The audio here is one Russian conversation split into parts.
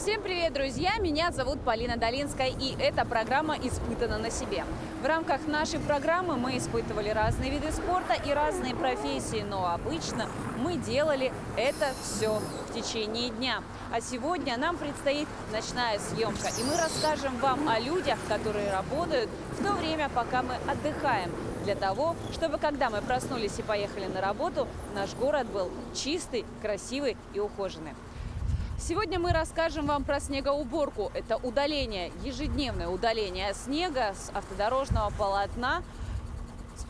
Всем привет, друзья! Меня зовут Полина Долинская, и эта программа «Испытана на себе». В рамках нашей программы мы испытывали разные виды спорта и разные профессии, но обычно мы делали это все в течение дня. А сегодня нам предстоит ночная съемка, и мы расскажем вам о людях, которые работают в то время, пока мы отдыхаем, для того, чтобы, когда мы проснулись и поехали на работу, наш город был чистый, красивый и ухоженный. Сегодня мы расскажем вам про снегоуборку. Это удаление, ежедневное удаление снега с автодорожного полотна с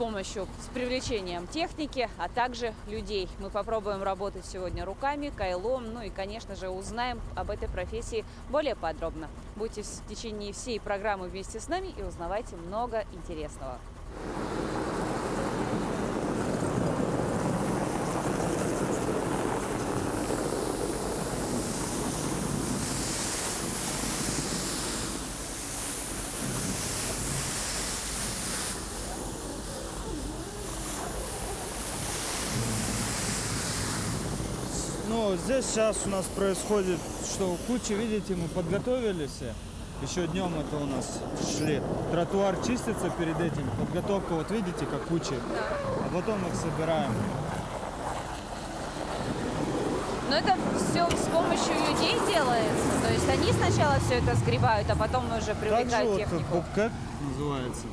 привлечением техники, а также людей. Мы попробуем работать сегодня руками, кайлом, ну и, конечно же, узнаем об этой профессии более подробно. Будьте в течение всей программы вместе с нами и узнавайте много интересного. Ну, здесь сейчас у нас происходит, что куча, видите, мы подготовились. Еще днем это у нас шли. Тротуар чистится перед этим. Подготовка, вот видите, как куча. А потом их собираем. Но это все с помощью людей делается? То есть они сначала все это сгребают, а потом уже привлекают Также технику? вот бобкэт называется.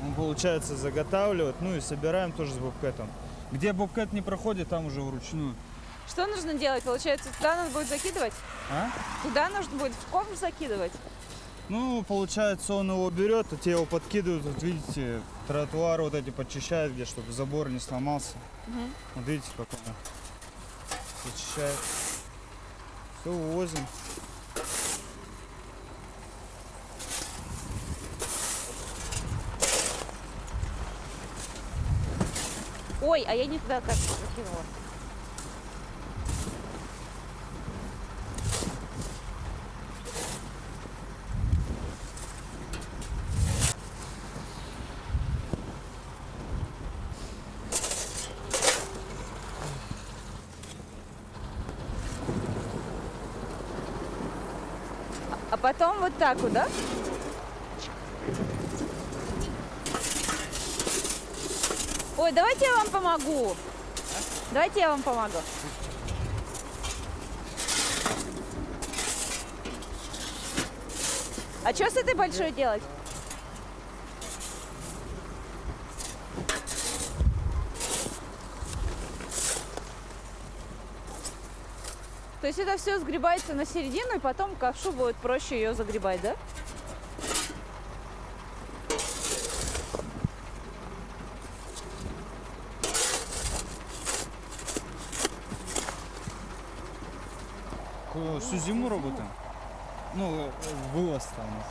Он, получается, заготавливает, ну и собираем тоже с бобкэтом. Где бобкэт не проходит, там уже вручную. Что нужно делать? Получается, туда надо будет закидывать? А? Туда нужно будет в ком закидывать? Ну, получается, он его берет, а те его подкидывают, вот видите, тротуар вот эти подчищают, где, чтобы забор не сломался. Угу. Вот видите, как он подчищает. Все, увозим. Ой, а я не туда как закинула. А потом вот так вот, да? Ой, давайте я вам помогу. Давайте я вам помогу. А что с этой большой делать? То есть это все сгребается на середину, и потом ковшу будет проще ее загребать, да? Всю зиму работаем. Ну, вылаз-то у нас.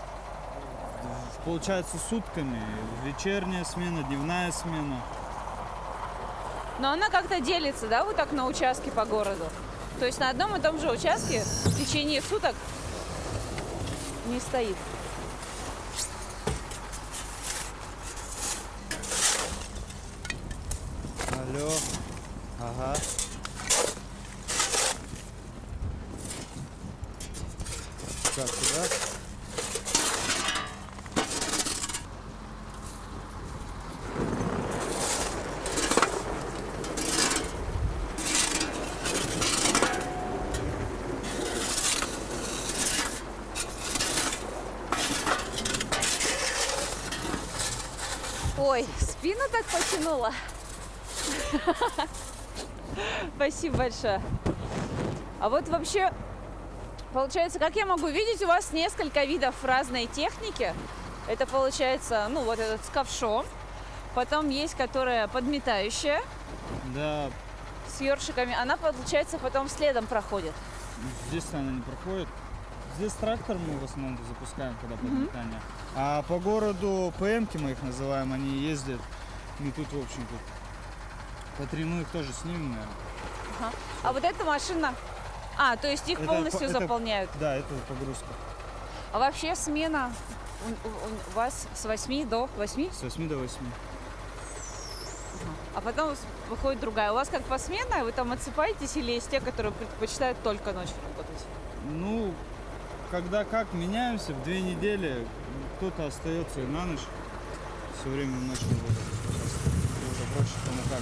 Получается, сутками. Вечерняя смена, дневная смена. Но она как-то делится, да, вот так на участке по городу? То есть на одном и том же участке в течение суток не стоит. Алло. Ага. Так, сюда. Ой, спину так потянула. Спасибо большое. А вот вообще, получается, как я могу видеть, у вас несколько видов разной техники. Это получается, ну вот этот с ковшом. Потом есть, которая подметающая. Да, С ёршиками. Она, получается, потом следом проходит. здесь она не проходит. Здесь трактор мы в основном запускаем, когда подметание. А по городу ПМки мы их называем, они ездят. И тут, в общем, тут по 3 мы их тоже снимем, наверное. Ага. А вот эта машина... А, то есть их полностью заполняют. Да, это погрузка. А вообще смена у вас с 8 до 8? С 8 до 8. А потом выходит другая. У вас как посменная, вы там отсыпаетесь или есть те, которые предпочитают только ночью работать? Ну, когда как меняемся, в 2 недели кто-то остается и на ночь. Все время в ночь не будет. Уже проще кому как.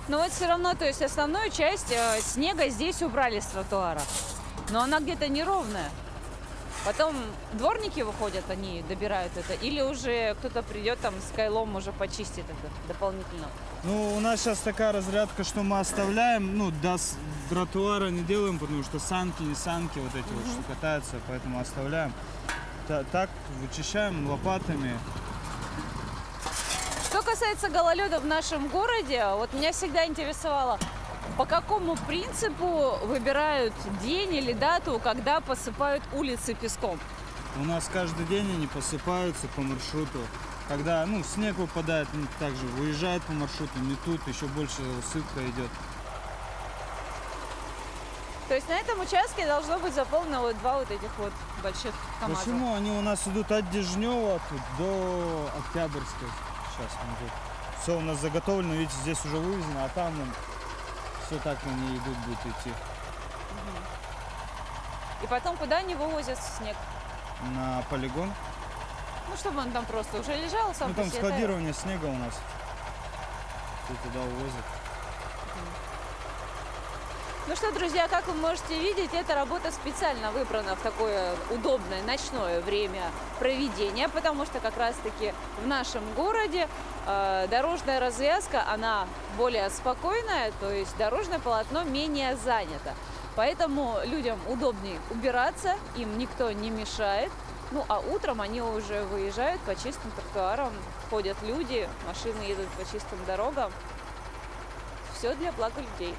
Но вот все равно, то есть основную часть снега здесь убрали с тротуара. Но она где-то неровная. Потом дворники выходят, они добирают это. Или уже кто-то придет там с кайлом, уже почистит это дополнительно. Ну, у нас сейчас такая разрядка, что мы оставляем, ну, до тротуара не делаем, потому что санки, не санки, вот эти вот, что катаются, поэтому оставляем. Так вычищаем лопатами. Что касается гололеда в нашем городе, вот меня всегда интересовало, по какому принципу выбирают день или дату, когда посыпают улицы песком? У нас каждый день они посыпаются по маршруту. Когда, ну, снег выпадает, также выезжает по маршруту, метут, еще больше усыпка идет. То есть на этом участке должно быть заполнено вот 2 вот этих вот больших КамАЗа. Почему? Они у нас идут от Дежнева тут до Октябрьской. Сейчас мы тут. Все у нас заготовлено, видите, здесь уже вывезено, а там все так они идут, будут идти. И потом куда они вывозят снег? На полигон. Ну, чтобы он там просто уже лежал, сам Ну по там себе складирование снега у нас. И туда увозят. Ну что, друзья, как вы можете видеть, эта работа специально выбрана в такое удобное ночное время проведения, потому что как раз-таки в нашем городе дорожная развязка, она более спокойная, то есть дорожное полотно менее занято. Поэтому людям удобнее убираться, им никто не мешает. Ну а утром они уже выезжают по чистым тротуарам, ходят люди, машины едут по чистым дорогам. Все для блага людей.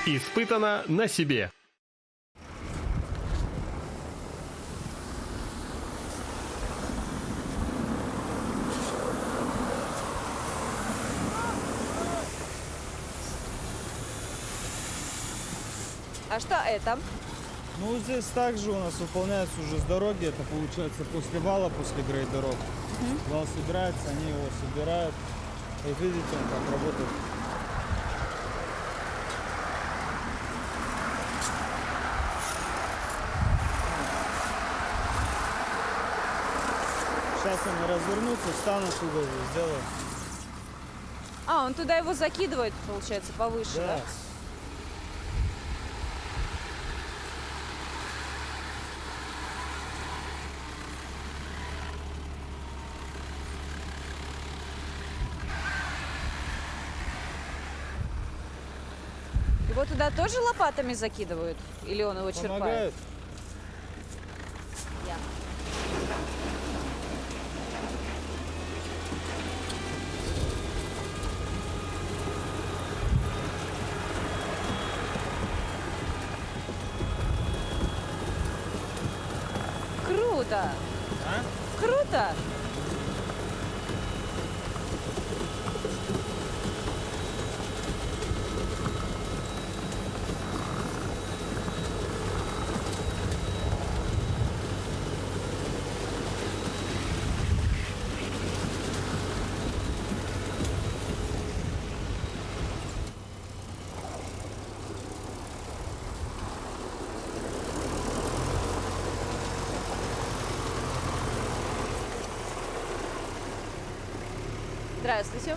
Испытано на себе. А что это? Ну здесь также у нас выполняется уже с дороги, это получается после вала, после грейдеров. Вал собирается, они его собирают. Вот видите, он как работает. Сейчас они развернутся, встанут туда и сделают. А, он туда его закидывает, получается, повыше, да? Его туда тоже лопатами закидывают? Или он его черпает? Помогают. Круто! А? Круто! Здравствуйте.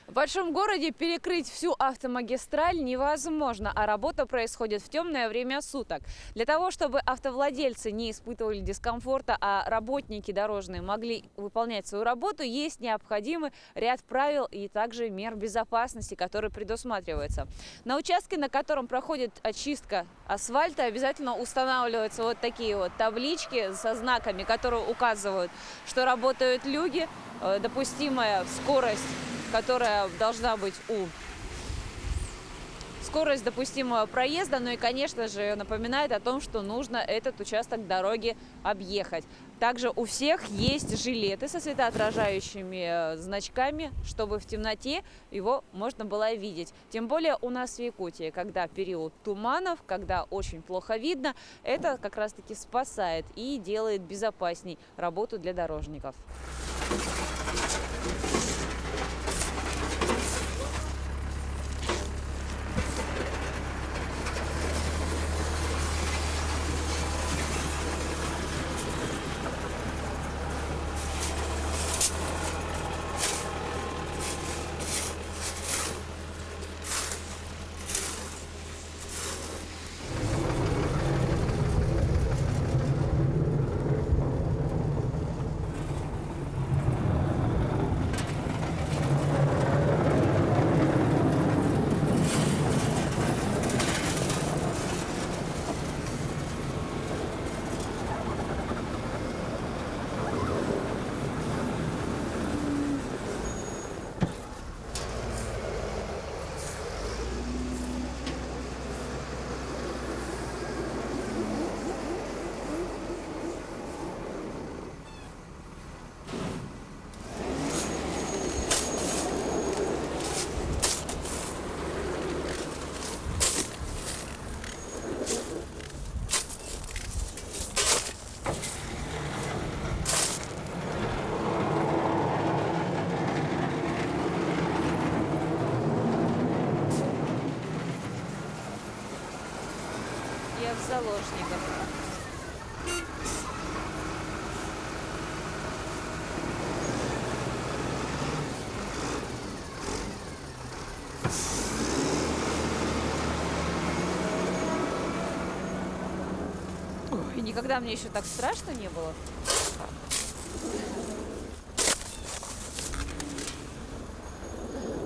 В большом городе перекрыть всю автомагистраль невозможно, а работа происходит в темное время суток. Для того, чтобы автовладельцы не испытывали дискомфорта, а работники дорожные могли выполнять свою работу, есть необходимый ряд правил и также мер безопасности, которые предусматриваются. На участке, на котором проходит очистка асфальта, обязательно устанавливаются вот такие вот таблички со знаками, которые указывают, что работают люди, допустимая скорость, которая должна быть скорость допустимого проезда, ну и, конечно же, напоминает о том, что нужно этот участок дороги объехать. Также у всех есть жилеты со светоотражающими значками, чтобы в темноте его можно было видеть. Тем более у нас в Якутии, когда период туманов, когда очень плохо видно, это как раз-таки спасает и делает безопасней работу для дорожников. Я в заложниках. Ой, никогда мне еще так страшно не было.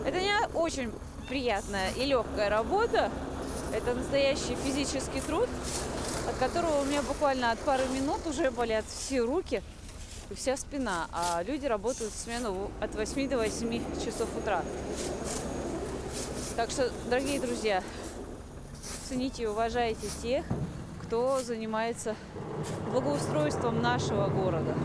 Это не очень приятная и легкая работа. Это настоящий физический труд, от которого у меня буквально от пары минут уже болят все руки и вся спина. А люди работают в смену от 8 до 8 часов утра. Так что, дорогие друзья, цените и уважайте тех, кто занимается благоустройством нашего города.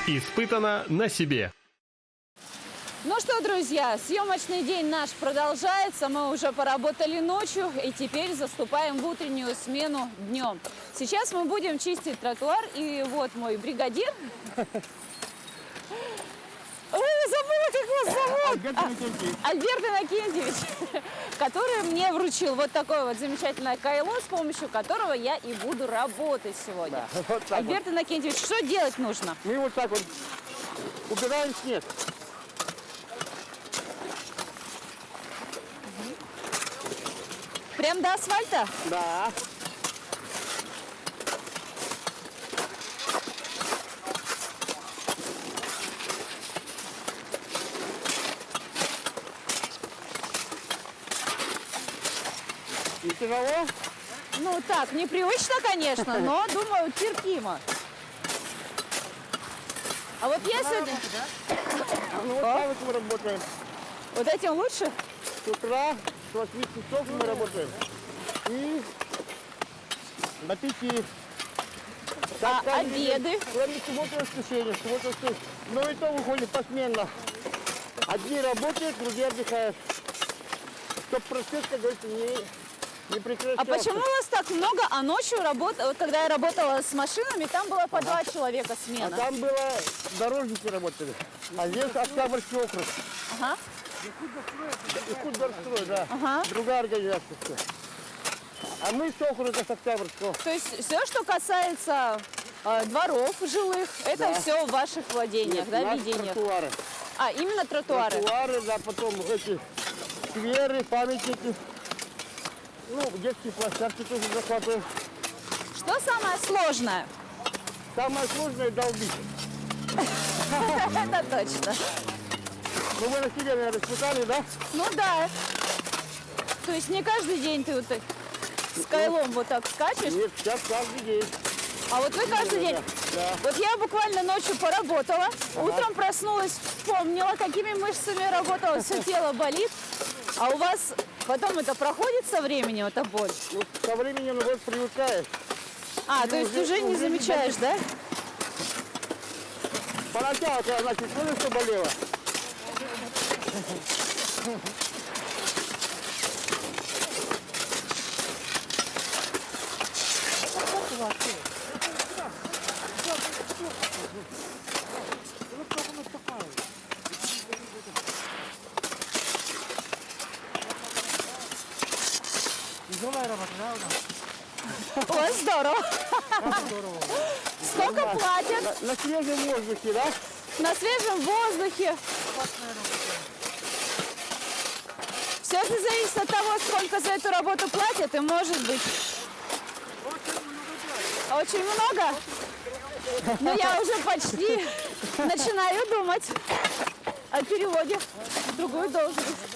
Испытано на себе. Ну что, друзья, съемочный день наш продолжается. Мы уже поработали ночью и теперь заступаем в утреннюю смену днем. Сейчас мы будем чистить тротуар. И вот мой бригадир. Ой, забыла, как вас зовут. Альберт Иннокентьевич, который мне вручил вот такое вот замечательное кайло, с помощью которого я и буду работать сегодня. Да, вот так Альберт Иннокентьевич, что делать нужно? Мы вот так вот убираем снег. Прям до асфальта? Да. Не тяжело? Ну так, непривычно, конечно, но, думаю, терпимо. А вот если... Ну вот так вот мы работаем. Вот этим лучше? С утра с 8 часов мы работаем. И до 5. А обеды? Кроме субботы и воскресенья. Суббота и воскресенье. Но и то выходит посменно. Одни работают, другие отдыхают. Чтоб процесс, как говорится, не прекращался. А почему у вас так много, а ночью вот когда я работала с машинами, там было по 2 человека А смена? там было дорожники работали. А здесь Октябрьский округ. Ага. Якутдорстрой, да. Ага. Другая организация. Все. А мы с округа с Октябрьского. То есть все, что касается дворов жилых, это Да. все в ваших владениях, да, наши видениях? тротуары. А, именно тротуары? Тротуары, да, потом эти скверы, памятники. Ну, детские площадки тоже захватываем. Что самое сложное? Самое сложное долбить. Это точно. Ну вы на себе, наверное, испытали, да? Ну да. То есть не каждый день ты вот так с кайлом вот так скачешь, Нет, сейчас каждый день. а вот вы каждый день. Да. Вот я буквально ночью поработала, утром проснулась, вспомнила, какими мышцами работала, все тело болит. А у вас потом это проходит со временем, эта боль? Ну, со временем вот привыкаешь. А, то есть уже не замечаешь, да? Поначалу, когда, значит, ну что болело? Ой, здорово. Сколько платят? На свежем воздухе, да? На свежем воздухе. Все это зависит от того, сколько за эту работу платят, и может быть. Очень много? Ну, я уже почти начинаю думать о переводе в другую должность.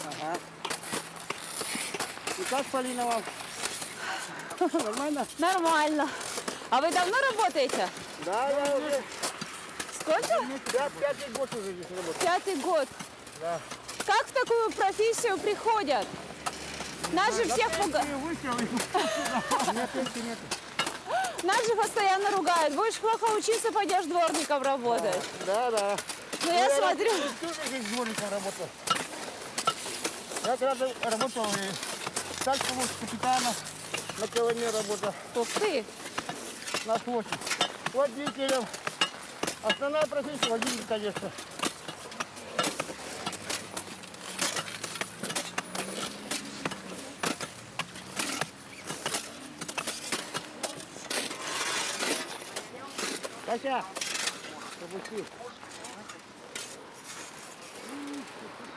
Ага. И как, Полина, вам? Нормально? Нормально. А вы давно работаете? Да, я уже Сколько? пятый год уже здесь работаю. 5-й год. Да. Как в такую профессию приходят? Нас же всех пугают. Нет, пенсии нет. Нас же постоянно ругают. Будешь плохо учиться, пойдешь дворником работать. Да, да. Но я смотрю, Тоже здесь дворником работал. Я когда работал и старший капитана на Колыме работал. ух ты, На флоте. Водителем. Основная профессия водитель, конечно. Катя, пропусти.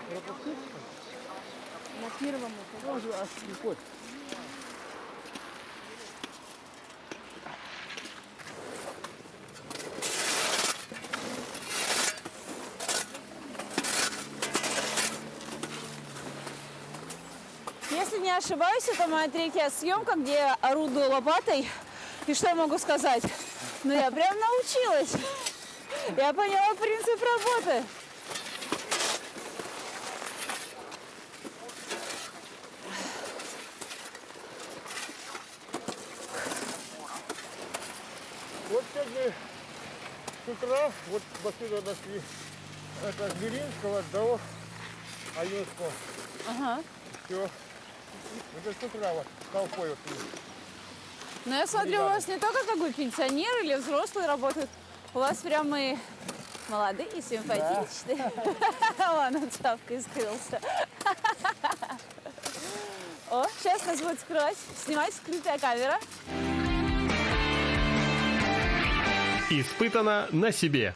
Пропусти? На первом. Тоже приходит. если не ошибаюсь, это моя третья съемка, где я орудую лопатой. И что я могу сказать? Ну, я прям научилась. Я поняла принцип работы. Вот сегодня с утра, вот отсюда дошли, это с Белинского до Алинского. Ага. Все. Это с утра вот толпой вот. Но я смотрю, у вас не только как бы пенсионер или взрослый работает, у вас прям и молодые, и симпатичные. Вон он шапкой скрылся. О, сейчас нас будет скрывать. Снимать скрытая камера. Испытано на себе.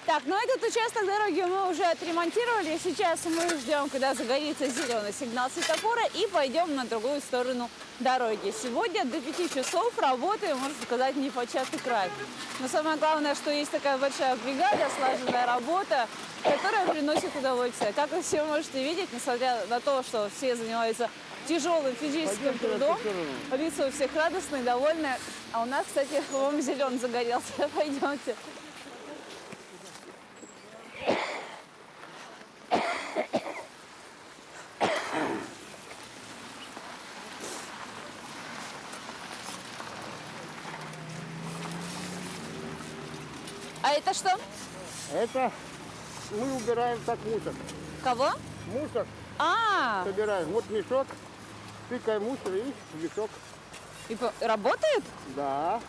Так, ну этот участок дороги мы уже отремонтировали. Сейчас мы ждем, когда загорится зеленый сигнал светофора, и пойдем на другую сторону дороги. Сегодня до 5 часов работаем, можно сказать, не початый край. Но самое главное, что есть такая большая бригада, слаженная работа, которая приносит удовольствие. Как вы все можете видеть, несмотря на то, что все занимаются тяжелым физическим трудом, лица у всех радостные, довольные. А у нас, кстати, по-моему, зеленый загорелся. Пойдемте. А это что? Это мы убираем так мусор. Кого? Мусор А, собираем. Вот мешок, тыкаем мусор и в мешок. и работает? Да.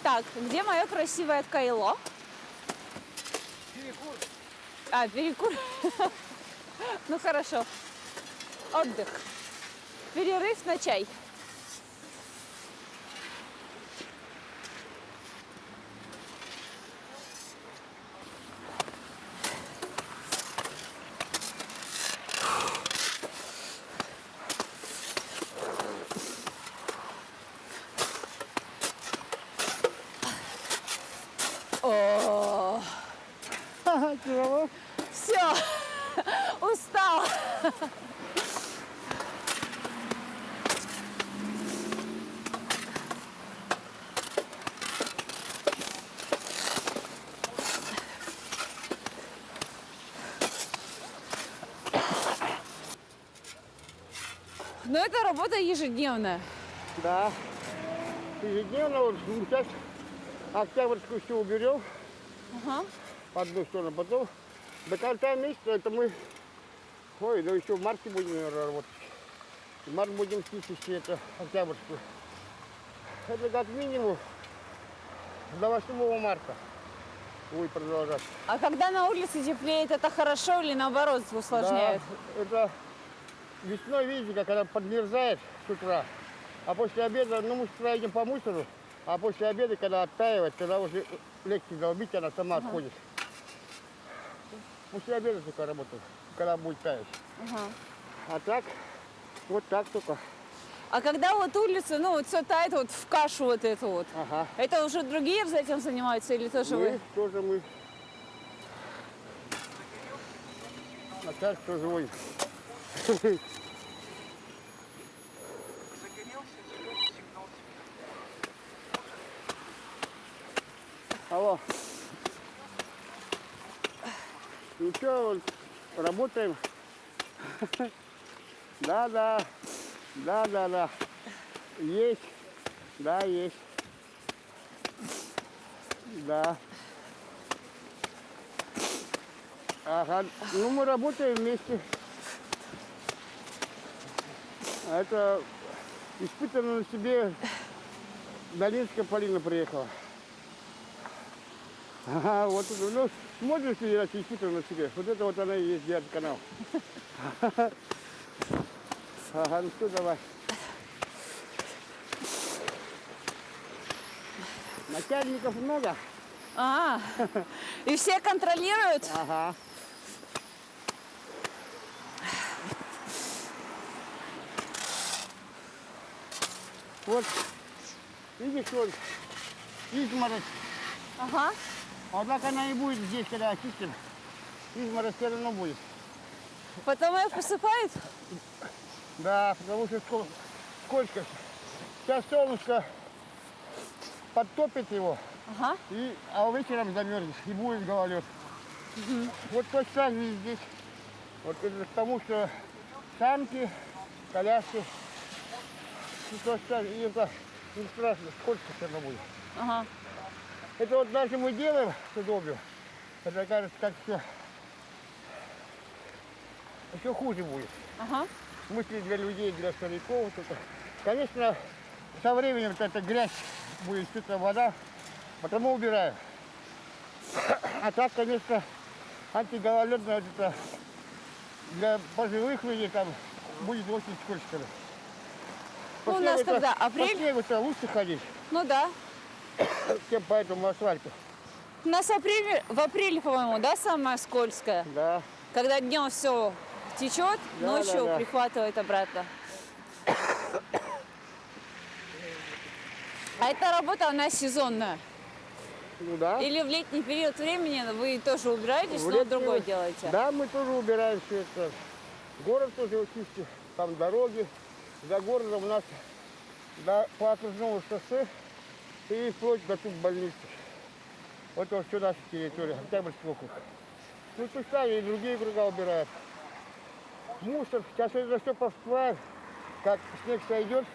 Так, где мое красивое кайло? Перекур. А, перекур. Ну хорошо. Отдых. Перерыв на чай. О, Тяжело. все, устал. Но это работа ежедневная. Да. Ежедневно вот сейчас Октябрьскую все уберем Ага. по одну сторону, потом до конца месяца это мы, ой, ну еще в марте будем, наверное, работать. В марте будем чистить это Октябрьскую. Это как минимум до 8 марта будет продолжаться. А когда на улице теплеет, это хорошо или наоборот усложняет? Да, это весной, видите, как она подмерзает с утра. А после обеда, ну мы с утра идем по мусору, а после обеда, когда оттаивает, тогда уже легче долбить, она сама отходит. После обеда только работает, когда будет таять. Ага. А так, вот так только. А когда вот улица, ну вот все тает вот в кашу вот эту вот, Ага. это уже другие этим занимаются или тоже Мы вы? тоже мы. А так тоже ой. Алло. Ну что, вот, работаем. Да. Есть. Да, есть. Да. Ага. Ну, мы работаем вместе. Это испытано на себе. Долинская Полина приехала. Ага, вот это, ну, смотришь, передачу испытано на себе. Вот это вот она и есть девятый канал. Ага, ну что, давай. Начальников много? А, и все контролируют? Ага. Вот, видишь, вот, изморозь. Ага. А так она и будет здесь, когда очистим. Изморозь все равно будет. Потом ее посыпают? Да, потому что сколько. Сейчас солнышко подтопит его, Ага. а вечером замерзнет, и будет гололед. Вот точно так же и здесь. Вот это потому что самки, коляски, и точно так же, и это не страшно, сколько все равно будет. Ага. Это вот даже мы делаем с удобью, это кажется, как все еще хуже будет. Ага. В смысле для людей, для стариков. Это. Конечно, со временем вот эта грязь будет, что-то вода, потому убираем. А так, конечно, антигололедное это для пожилых людей там будет очень скользко. Ну, у нас По когда? Апрель? По снегу-то лучше ходить, Ну да. чем по этому асфальту. У нас в апреле, по-моему, да, самое скользкое? Да. Когда днем все течет, Да, ночью да. прихватывает обратно. А эта работа, она сезонная? Ну да. Или в летний период времени вы тоже убираетесь, В но летнюю- другое делаете? Да, мы тоже убираем все это. Город тоже чистим, там дороги. За городом у нас по окружному шоссе и вплоть до тут больницы. Вот все наша территория, Октябрьский округ. Ну, точно и другие округа убирают. Мусор, сейчас это все повсплывает, как снег сойдет,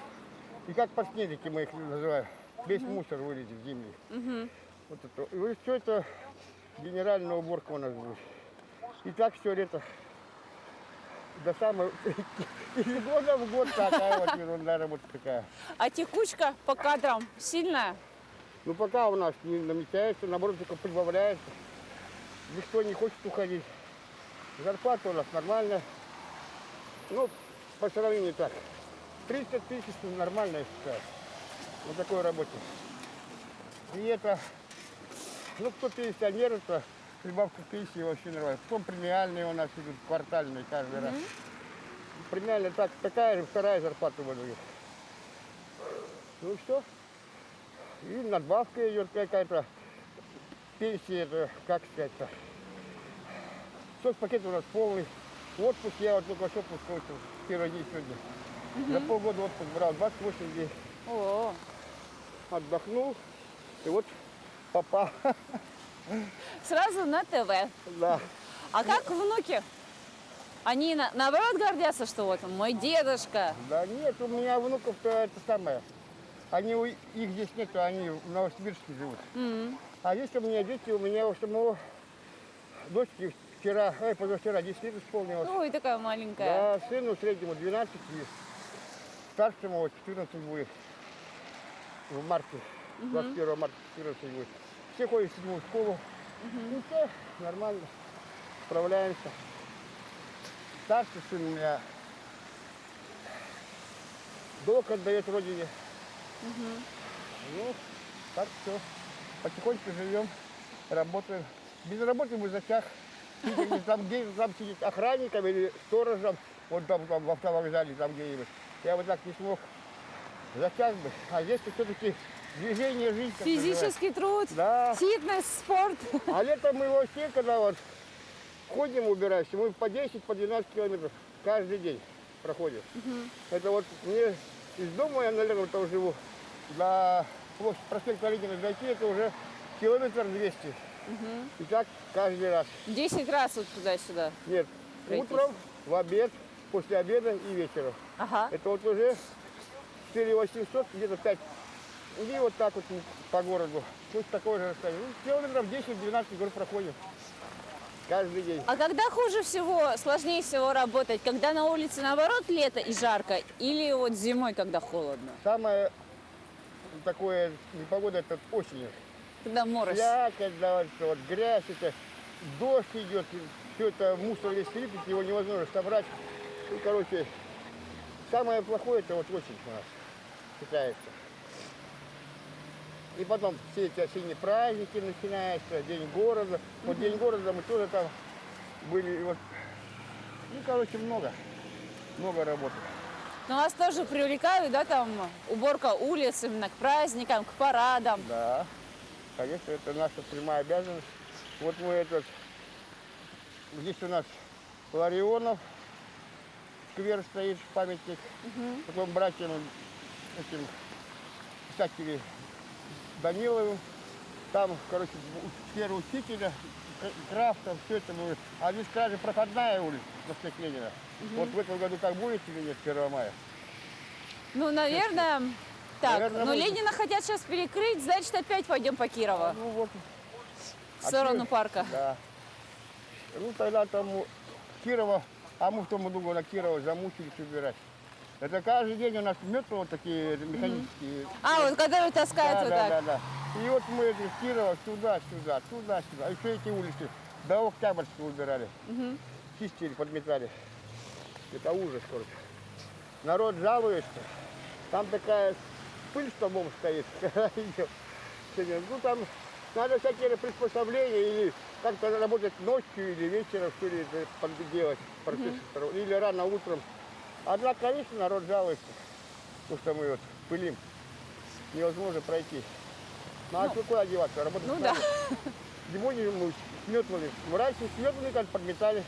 и как подснежники мы их называем. Весь мусор вылезет в землю. Вот это. И все это генеральная уборка у нас будет. И так все лето. До самого... Из года в год такая вот ерунда работа такая. А текучка по кадрам сильная? Но пока у нас не намечается, наоборот, только прибавляется. Никто не хочет уходить. Зарплата у нас нормальная. Ну, по сравнению так. 300 тысяч нормально, я считаю. На такой работе. И это, ну, кто пенсионер, то прибавка к пенсии вообще нравится. Потом премиальные у нас идут, квартальные каждый раз. Премиальная такая же вторая зарплата выдают. Ну и все. И надбавка идет какая-то. Пенсия, это, как сказать-то. Соцпакет у нас полный. Отпуск, я вот только что отпуск получил, первый день сегодня. За полгода отпуск брал, 28 дней. О, Отдохнул, и вот попал. сразу на ТВ. Да. А как внуки? Они наоборот гордятся, что вот мой дедушка. Да нет, у меня внуков-то это самое. Их здесь нету, они в Новосибирске живут. А здесь у меня дети, у меня у самого дочки позавчера 10 лет исполнилось. Ой, такая маленькая. Да, сыну среднему 12 и старшему вот 14 будет. В марте, 21 марта 14 будет. Все ходят в 7 школу. И все, нормально, справляемся. Старший сын у меня долг отдает родине. Ну, так все. Потихоньку живем, работаем. Без работы мы затяг. Там, где там сидеть охранником или сторожем, вот там в автовокзале, там где-нибудь. Я бы так не смог. Затяг бы. А здесь все-таки движение, жизнь. как Физический труд, Да. фитнес, спорт. А летом мы вообще, когда вот ходим, убираемся, мы по 10, по 12 километров каждый день проходим. Это вот мне из дома, я на летом живу, до площади проспекта Ленина дойти, это уже километр 200. И так каждый раз. 10 раз вот туда-сюда. Нет, Пройтись. утром, в обед, после обеда и вечером. Ага. Это вот уже 4800, где-то 5. И вот так вот по городу. Пусть такое же расстояние. Ну, километров 10-12 говорю, проходим. Каждый день. А когда хуже всего, сложнее всего работать? Когда на улице наоборот лето и жарко? Или вот зимой, когда холодно? Самое такое непогода это осенью. Когда мороз? Слякоть, да, вот грязь, это дождь идет, все это мусор весь липнет, его невозможно собрать. И, короче, самое плохое это вот осень у нас считается. И потом все эти осенние праздники начинаются, День города. Вот День города мы тоже там были. Вот. Ну, короче, много работы. Но вас тоже привлекают, да, там уборка улиц именно к праздникам, к парадам? Да, конечно, это наша прямая обязанность. Вот мы здесь у нас Ларионов, сквер стоит, памятник. Потом братьям этим писателей Даниловым. Там, короче, сквер учителя, Крафтов, все это будет. А здесь даже проходная улица, проспект Ленина. Вот в этом году как будет или нет, 1 мая? Ну, наверное, так. Наверное, Но будет. Ленина хотят сейчас перекрыть, значит, опять пойдем по Кирова. Ну вот. В сторону парка. Да. Ну тогда там Кирова, а мы в том году на Кирова замучились убирать. Это каждый день у нас метлы вот такие механические. А, вот которые таскают вот так. Да. И вот мы из Кирова сюда. А еще эти улицы до Октябрьского убирали. Чистили, подметали. Это ужас, короче. Народ жалуется. Там такая пыль столбом стоит. Ну там надо всякие приспособления или как-то работать ночью или вечером, что ли, делать процесс. Или рано утром. Однако, конечно, народ жалуется, потому что мы вот пылим. Невозможно пройти. Ну, а куда одеваться? Работать Ну надо. да. Не будем мы с метлами. Мы раньше с метлами как подметали.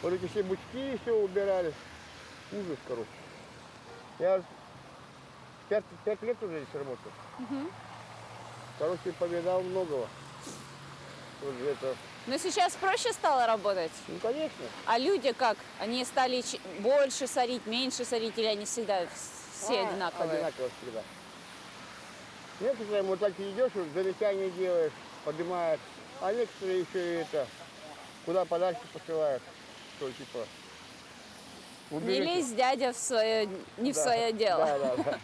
Вот эти все бычки все убирали. Ужас, короче. Я 5 лет уже здесь работаю. Короче, повидал многого. Вот это. Но сейчас проще стало работать. Ну, конечно. А люди как? Они стали больше сорить, меньше сорить, или они всегда все одинаковые? Одинаково всегда. Некоторые вот так идешь, вот замечания делаешь, поднимают. А некоторые еще и это, куда подальше посылают. Что типа. Не уберите. лезь, дядя, в свое, не в Да, свое дело. Да.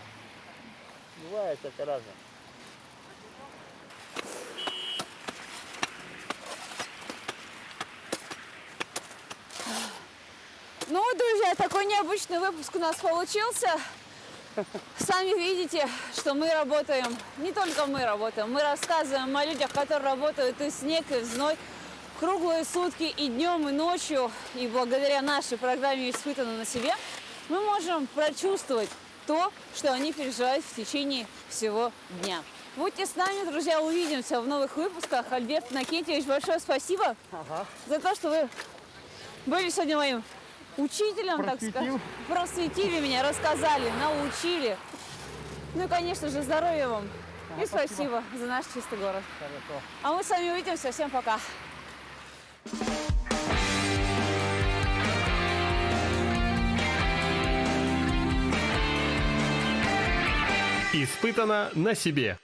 Бывает всякое разное. Ну, друзья, такой необычный выпуск у нас получился. Сами видите, что мы работаем, не только мы работаем, мы рассказываем о людях, которые работают и в снег, и в зной, круглые сутки, и днем, и ночью. И благодаря нашей программе «Испытано на себе» мы можем прочувствовать то, что они переживают в течение всего дня. Будьте с нами, друзья, увидимся в новых выпусках. Альберт Иннокентьевич, большое спасибо за то, что вы были сегодня моим учителем, так сказать. Просветили меня, рассказали, научили. Ну и, конечно же, здоровья вам. И спасибо за наш чистый город. Хорошо. А мы с вами увидимся. Всем пока. Испытано на себе.